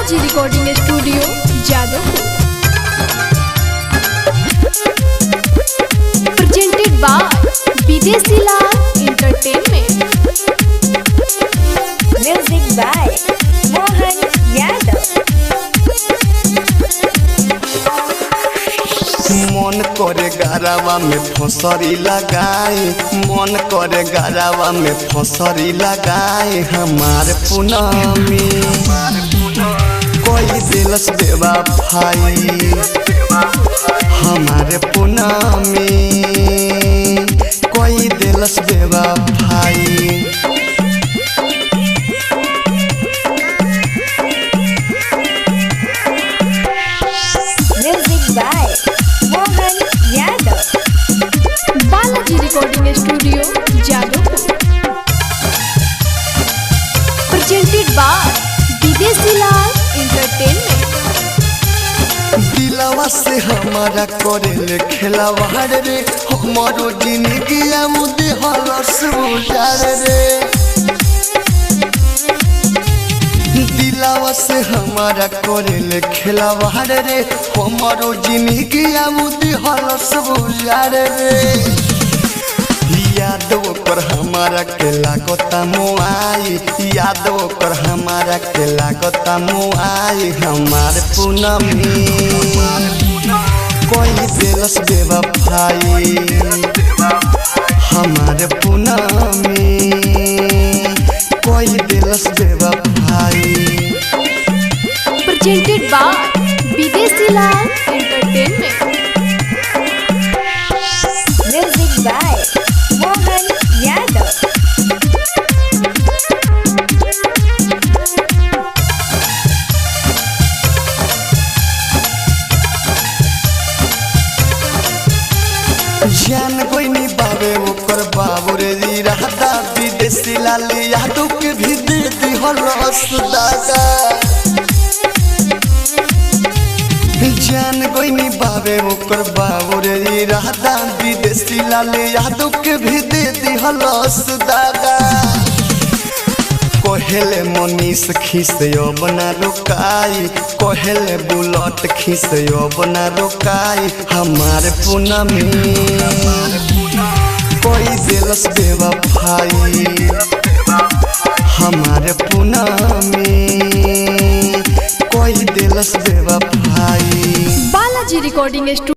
Balaji recording studio Jadavpur. Presented by Videshi Lal entertainment. Music by Mohan Yadav. मन करे गरावा में फसरी लगाए, मन करे गरावा में फसरी लगाए। हमारे पूनमी कोई दिलस बेवा भाई, हमारे पूनमी कोई दिलस बेवा भाई। Music by Mohan Yadav. Balaji recording studio Jadavpur. Presented by Videshi Lal entertainment. दिलवा से हमारा करे ले खेलावाड़ रे, हमारो जिंदगी मुदे हलस उजार रे। दिलवा से हमारा करे ले खेलावाड़ रे, हमारो जिंदगी मुदे हलस उजार रे। यादव कर हमारा के लागता मुआई, यादव कर हमारा के लागता मुआई। हमारे पूनमी कोई दिलस बेवा भाई, हमारे पूनमी कोई दिलस बेवा भाई। Presented by Videshi Lal entertainment. Music by Mohan Yadav. जान कोई नहीं बाबे ओकर बाबू रे जी रहता विदेशी लाल यादव के भी दे दी हलस दागा। जान कोई नहीं बाबे ओकर बाबू रे जी रहता विदेशी लाल यादव के भी दे दी हलस दागा। कोहेले मनीष खिसयो बना रुकाई, कोहेले बुलट खिसयो बना रुकाई। हमारे पूनमी कोई दिलस बेवा भाई, हमारे पूनमी कोई दिलस बेवा भाई। Balaji recording studio